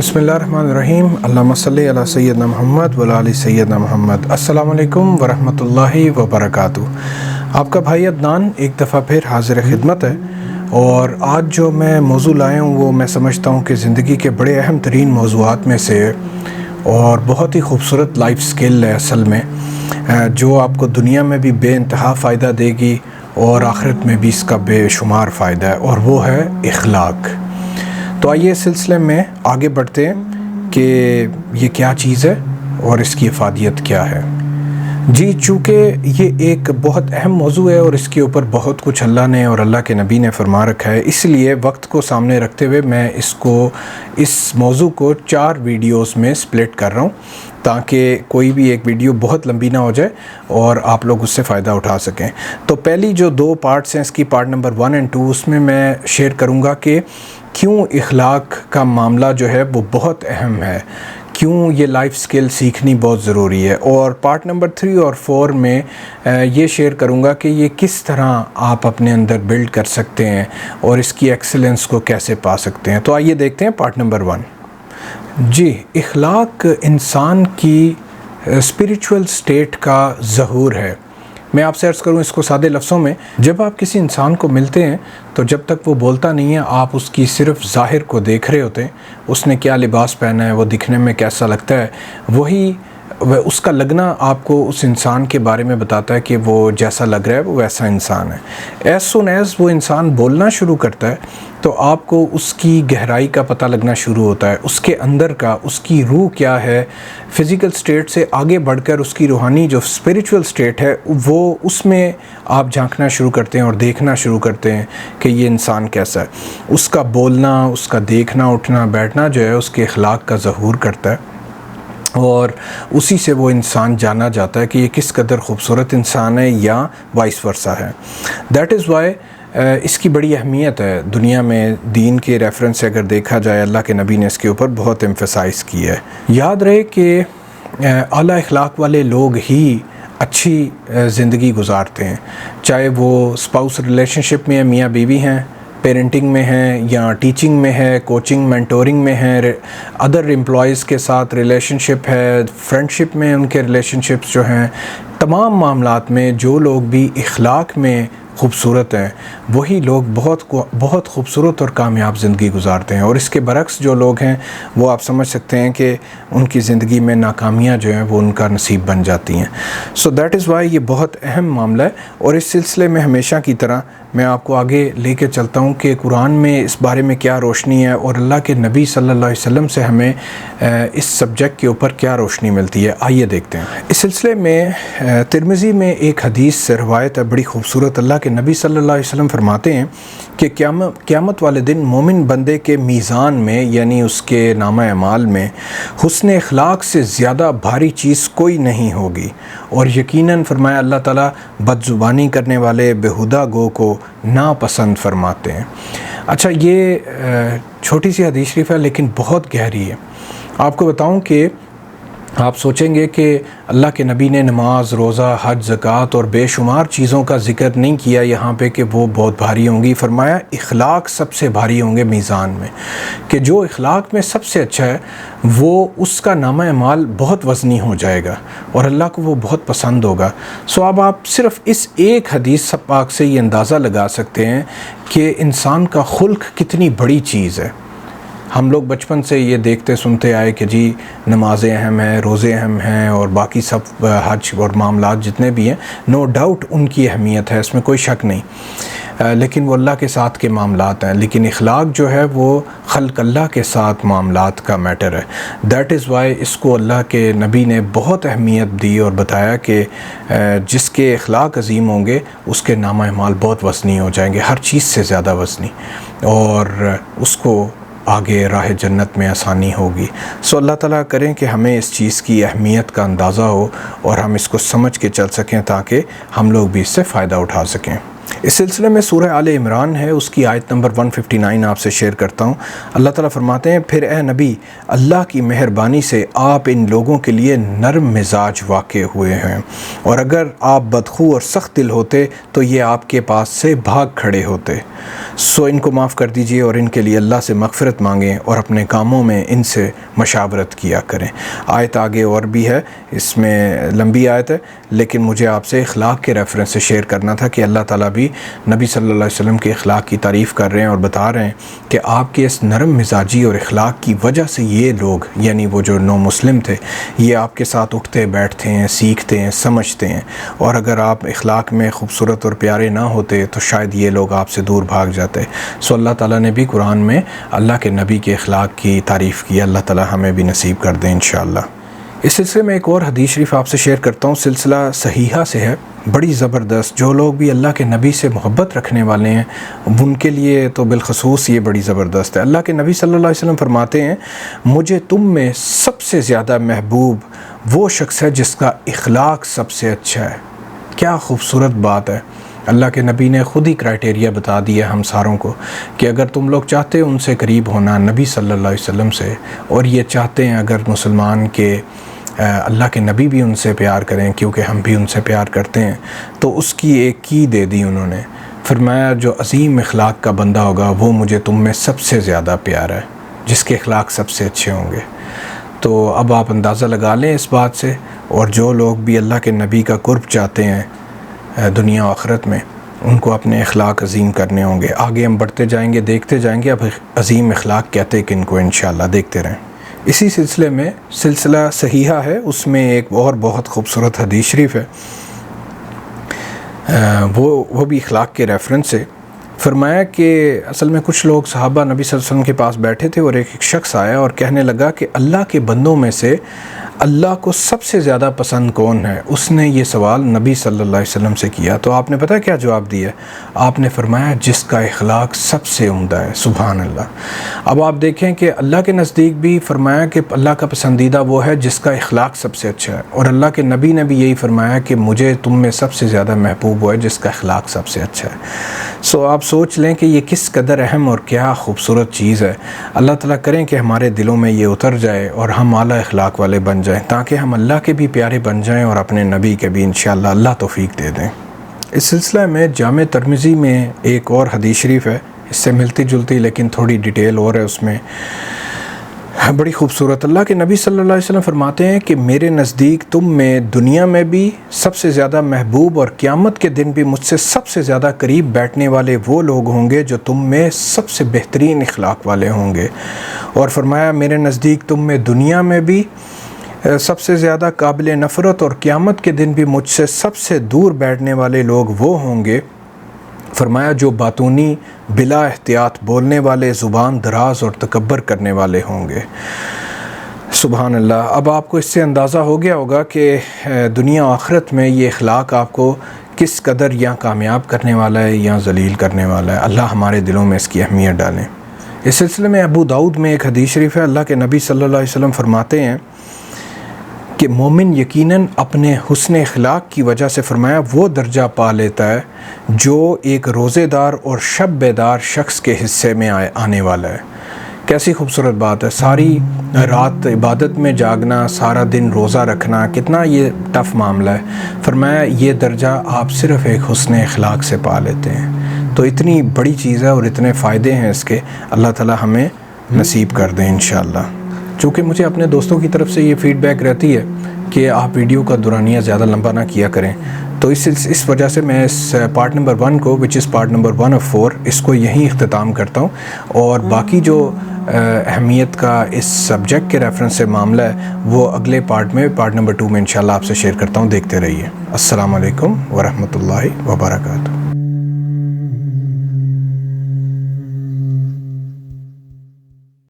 बिस्मिल्लाहिर्रहमानिर्रहीम। अल्लाहुम्मा सल्ली अला सय्यदना मुहम्मद व अला आलि सय्यदना मुहम्मद। अस्सलामु अलैकुम व रहमतुल्लाहि व बरकातुहू। आपका भाई अदनान एक दफ़ा फिर हाज़िर खिदमत है और आज जो मैं मौजू लाया हूँ वो मैं समझता हूँ कि ज़िंदगी के बड़े अहम तरीन मौज़ूआत में से है और बहुत ही खूबसूरत लाइफ स्किल है असल में, जो आपको दुनिया में भी बेइंतहा फ़ायदा देगी और आखिरत में भी इसका बेशुमार फ़ायदा है, और वो है इखलाक। तो आइए इस सिलसिले में आगे बढ़ते हैं कि ये क्या चीज़ है और इसकी इफ़ादियत क्या है। जी, चूँकि ये एक बहुत अहम मौजू है और इसके ऊपर बहुत कुछ अल्लाह ने और अल्लाह के नबी ने फरमा रखा है, इसलिए वक्त को सामने रखते हुए मैं इस मौजू को 4 वीडियोस में स्प्लिट कर रहा हूँ ताकि कोई भी एक वीडियो बहुत लंबी ना हो जाए और आप लोग उससे फ़ायदा उठा सकें। तो पहली जो 2 पार्ट्स हैं इसकी, पार्ट नंबर 1 और 2, उसमें मैं शेयर करूँगा कि क्यों इखलाक का मामला जो है वो बहुत अहम है, क्यों ये लाइफ स्किल सीखनी बहुत ज़रूरी है। और पार्ट नंबर 3 और 4 में ये शेयर करूँगा कि ये किस तरह आप अपने अंदर बिल्ड कर सकते हैं और इसकी एक्सीलेंस को कैसे पा सकते हैं। तो आइए देखते हैं पार्ट नंबर 1। जी, इखलाक इंसान की स्पिरिचुअल स्टेट का ज़हूर है। मैं आपसे अर्ज़ करूं इसको सादे लफ्ज़ों में, जब आप किसी इंसान को मिलते हैं तो जब तक वो बोलता नहीं है आप उसकी सिर्फ़ ज़ाहिर को देख रहे होते हैं, उसने क्या लिबास पहना है, वो दिखने में कैसा लगता है, वही उसका लगना आपको उस इंसान के बारे में बताता है कि वो जैसा लग रहा है वो वैसा इंसान है। एज़ सुन एज़ वो इंसान बोलना शुरू करता है तो आपको उसकी गहराई का पता लगना शुरू होता है, उसके अंदर का, उसकी रूह क्या है। फ़िज़िकल स्टेट से आगे बढ़कर उसकी रूहानी जो स्पिरिचुअल स्टेट है वो उसमें आप झांकना शुरू करते हैं और देखना शुरू करते हैं कि ये इंसान कैसा है। उसका बोलना, उसका देखना, उठना बैठना जो है उसके अखलाक का ज़हूर करता है और उसी से वो इंसान जाना जाता है कि ये किस कदर ख़ूबसूरत इंसान है या वाइस वर्सा है। दैट इज़ वाई इसकी बड़ी अहमियत है दुनिया में। दीन के रेफरेंस से अगर देखा जाए, अल्लाह के नबी ने इसके ऊपर बहुत एम्फसाइज़ की है। याद रहे कि आला इखलाक वाले लोग ही अच्छी ज़िंदगी गुजारते हैं, चाहे वो स्पाउस रिलेशनशिप में मियाँ बीवी हैं, पेरेंटिंग में है या टीचिंग में है, कोचिंग मेंटोरिंग में है, अदर एम्प्लॉयज़ के साथ रिलेशनशिप है, फ्रेंडशिप में उनके रिलेशनशिप्स जो हैं, तमाम मामलात में जो लोग भी इखलाक में खूबसूरत हैं वही लोग बहुत खूबसूरत और कामयाब ज़िंदगी गुजारते हैं। और इसके बरक्स जो लोग हैं वो आप समझ सकते हैं कि उनकी ज़िंदगी में नाकामियाँ जो हैं वो उनका नसीब बन जाती हैं। सो दैट इज़ वाई ये बहुत अहम मामला है और इस सिलसिले में हमेशा की तरह मैं आपको आगे लेके चलता हूँ कि कुरान में इस बारे में क्या रोशनी है और अल्लाह के नबी सल्लल्लाहु अलैहि वसल्लम से हमें इस सब्जेक्ट के ऊपर क्या रोशनी मिलती है। आइए देखते हैं। इस सिलसिले में तिरमिज़ी में एक हदीस से रवायत है बड़ी खूबसूरत। अल्लाह के नबी सल्लल्लाहु अलैहि वसल्लम फरमाते हैं कि क़यामत वाले दिन मोमिन बंदे के मीज़ान में यानी उसके नामा अमाल में हुस्न इखलाक से ज़्यादा भारी चीज़ कोई नहीं होगी, और यकीनन फरमाया अल्लाह ताला बदज़ुबानी करने वाले बेहुदा गो को नापसंद फरमाते हैं। अच्छा, ये छोटी सी हदीस शरीफ है लेकिन बहुत गहरी है। आपको बताऊं कि आप सोचेंगे कि अल्लाह के नबी ने नमाज, रोज़ा, हज, ज़कात और बेशुमार चीज़ों का ज़िक्र नहीं किया यहाँ पे कि वो बहुत भारी होंगी। फरमाया इखलाक सबसे भारी होंगे मीज़ान में, कि जो इखलाक में सबसे अच्छा है वो उसका नामा अमाल बहुत वज़नी हो जाएगा और अल्लाह को वो बहुत पसंद होगा। सो अब आप सिर्फ़ इस एक हदीस पाक से ये अंदाज़ा लगा सकते हैं कि इंसान का खुल्क कितनी बड़ी चीज़ है। हम लोग बचपन से ये देखते सुनते आए कि जी नमाज़ें अहम हैं, रोज़े अहम हैं और बाकी सब हज और मामलात जितने भी हैं, नो डाउट उनकी अहमियत है, इसमें कोई शक नहीं, लेकिन वो अल्लाह के साथ के मामलात हैं। लेकिन इखलाक जो है वो खल्क अल्लाह के साथ मामलात का मैटर है। दैट इज़ वाई इसको अल्लाह के नबी ने बहुत अहमियत दी और बताया कि जिसके इखलाक अज़ीम होंगे उसके नामा अमाल बहुत वज़नी हो जाएंगे, हर चीज़ से ज़्यादा वज़नी, और उसको आगे राह जन्नत में आसानी होगी। सो अल्लाह ताला करें कि हमें इस चीज़ की अहमियत का अंदाज़ा हो और हम इसको समझ के चल सकें ताकि हम लोग भी इससे फ़ायदा उठा सकें। اس سلسلے میں سورہ آل عمران ہے، اس کی آیت نمبر 159 آپ سے شیئر کرتا ہوں۔ اللہ تعالیٰ فرماتے ہیں، پھر اے نبی اللہ کی مہربانی سے آپ ان لوگوں کے لیے نرم مزاج واقع ہوئے ہیں، اور اگر آپ بدخو اور سخت دل ہوتے تو یہ آپ کے پاس سے بھاگ کھڑے ہوتے، سو ان کو معاف کر دیجئے اور ان کے لیے اللہ سے مغفرت مانگیں اور اپنے کاموں میں ان سے مشاورت کیا کریں۔ آیت آگے اور بھی ہے، اس میں لمبی آیت ہے، لیکن مجھے آپ سے اخلاق کے ریفرنس سے شیئر کرنا تھا کہ اللہ تعالیٰ بھی نبی صلی اللہ علیہ وسلم کے اخلاق کی تعریف کر رہے ہیں اور بتا رہے ہیں کہ آپ کے اس نرم مزاجی اور اخلاق کی وجہ سے یہ لوگ، یعنی وہ جو نو مسلم تھے، یہ آپ کے ساتھ اٹھتے بیٹھتے ہیں، سیکھتے ہیں، سمجھتے ہیں، اور اگر آپ اخلاق میں خوبصورت اور پیارے نہ ہوتے تو شاید یہ لوگ آپ سے دور بھاگ جاتے۔ سو اللہ تعالیٰ نے بھی قرآن میں اللہ کے نبی کے اخلاق کی تعریف کی۔ اللہ تعالیٰ ہمیں بھی نصیب کر دیں انشاءاللہ۔ اس سلسلے میں ایک اور حدیث شریف آپ سے شیئر کرتا ہوں، سلسلہ صحیحہ سے ہے، بڑی زبردست۔ جو لوگ بھی اللہ کے نبی سے محبت رکھنے والے ہیں ان کے لیے تو بالخصوص یہ بڑی زبردست ہے۔ اللہ کے نبی صلی اللہ علیہ وسلم فرماتے ہیں، مجھے تم میں سب سے زیادہ محبوب وہ شخص ہے جس کا اخلاق سب سے اچھا ہے۔ کیا خوبصورت بات ہے! اللہ کے نبی نے خود ہی کرائٹیریا بتا دیا ہم ساروں کو کہ اگر تم لوگ چاہتے ان سے قریب ہونا نبی صلی اللہ علیہ وسلم سے، اور یہ چاہتے ہیں اگر مسلمان کے اللہ کے نبی بھی ان سے پیار کریں کیونکہ ہم بھی ان سے پیار کرتے ہیں، تو اس کی ایک کی دے دی انہوں نے۔ فرمایا جو عظیم اخلاق کا بندہ ہوگا وہ مجھے تم میں سب سے زیادہ پیارا ہے، جس کے اخلاق سب سے اچھے ہوں گے۔ تو اب آپ اندازہ لگا لیں اس بات سے، اور جو لوگ بھی اللہ کے نبی کا قرب چاہتے ہیں دنیا و آخرت میں، ان کو اپنے اخلاق عظیم کرنے ہوں گے۔ آگے ہم بڑھتے جائیں گے، دیکھتے جائیں گے اب عظیم اخلاق کہتے کن کو، انشاءاللہ دیکھتے رہیں۔ اسی سلسلے میں سلسلہ صحیحہ ہے، اس میں ایک اور بہت خوبصورت حدیث شریف ہے، وہ بھی اخلاق کے ریفرنس سے۔ فرمایا کہ اصل میں کچھ لوگ صحابہ نبی صلی اللہ علیہ وسلم کے پاس بیٹھے تھے اور ایک شخص آیا اور کہنے لگا کہ اللہ کے بندوں میں سے اللہ کو سب سے زیادہ پسند کون ہے؟ اس نے یہ سوال نبی صلی اللہ علیہ وسلم سے کیا، تو آپ نے پتہ کیا جواب دیا؟ آپ نے فرمایا جس کا اخلاق سب سے عمدہ ہے۔ سبحان اللہ۔ اب آپ دیکھیں کہ اللہ کے نزدیک بھی فرمایا کہ اللہ کا پسندیدہ وہ ہے جس کا اخلاق سب سے اچھا ہے، اور اللہ کے نبی نے بھی یہی فرمایا کہ مجھے تم میں سب سے زیادہ محبوب وہ ہے جس کا اخلاق سب سے اچھا ہے۔ سو آپ سوچ لیں کہ یہ کس قدر اہم اور کیا خوبصورت چیز ہے۔ اللہ تعالیٰ کریں کہ ہمارے دلوں میں یہ اتر جائے اور ہم اعلیٰ اخلاق والے بن جائیں، تاکہ ہم اللہ کے بھی پیارے بن جائیں اور اپنے نبی کے بھی انشاءاللہ اللہ توفیق دے دیں۔ اس سلسلہ میں جامع ترمذی میں ایک اور حدیث شریف ہے، اس سے ملتی جلتی لیکن تھوڑی ڈیٹیل اور ہے اس میں، بڑی خوبصورت۔ اللہ کے نبی صلی اللہ علیہ وسلم فرماتے ہیں کہ میرے نزدیک تم میں دنیا میں بھی سب سے زیادہ محبوب اور قیامت کے دن بھی مجھ سے سب سے زیادہ قریب بیٹھنے والے وہ لوگ ہوں گے جو تم میں سب سے بہترین اخلاق والے ہوں گے، اور فرمایا میرے نزدیک تم میں دنیا میں بھی سب سے زیادہ قابل نفرت اور قیامت کے دن بھی مجھ سے سب سے دور بیٹھنے والے لوگ وہ ہوں گے، فرمایا جو باطونی بلا احتیاط بولنے والے، زبان دراز اور تکبر کرنے والے ہوں گے۔ سبحان اللہ۔ اب آپ کو اس سے اندازہ ہو گیا ہوگا کہ دنیا و آخرت میں یہ اخلاق آپ کو کس قدر یا کامیاب کرنے والا ہے یا ذلیل کرنے والا ہے۔ اللہ ہمارے دلوں میں اس کی اہمیت ڈالیں۔ اس سلسلے میں ابو داؤد میں ایک حدیث شریف ہے، اللہ کے نبی صلی اللہ علیہ وسلم فرماتے ہیں کہ مومن یقیناً اپنے حسن اخلاق کی وجہ سے فرمایا وہ درجہ پا لیتا ہے جو ایک روزے دار اور شب بیدار شخص کے حصے میں آنے والا ہے۔ کیسی خوبصورت بات ہے! ساری رات عبادت میں جاگنا، سارا دن روزہ رکھنا، کتنا یہ ٹف معاملہ ہے۔ فرمایا یہ درجہ آپ صرف ایک حسن اخلاق سے پا لیتے ہیں۔ تو اتنی بڑی چیز ہے اور اتنے فائدے ہیں اس کے، اللہ تعالی ہمیں نصیب کر دیں انشاءاللہ۔ چونکہ مجھے اپنے دوستوں کی طرف سے یہ فیڈ بیک رہتی ہے کہ آپ ویڈیو کا دورانیہ زیادہ لمبا نہ کیا کریں، تو اس وجہ سے میں اس پارٹ نمبر 1 کو وچ از پارٹ نمبر 1 of 4 اس کو یہیں اختتام کرتا ہوں، اور باقی جو اہمیت کا اس سبجیکٹ کے ریفرنس سے معاملہ ہے وہ اگلے پارٹ میں، پارٹ نمبر 2 میں انشاءاللہ آپ سے شیئر کرتا ہوں، دیکھتے رہیے۔ السلام علیکم ورحمۃ اللہ وبرکاتہ۔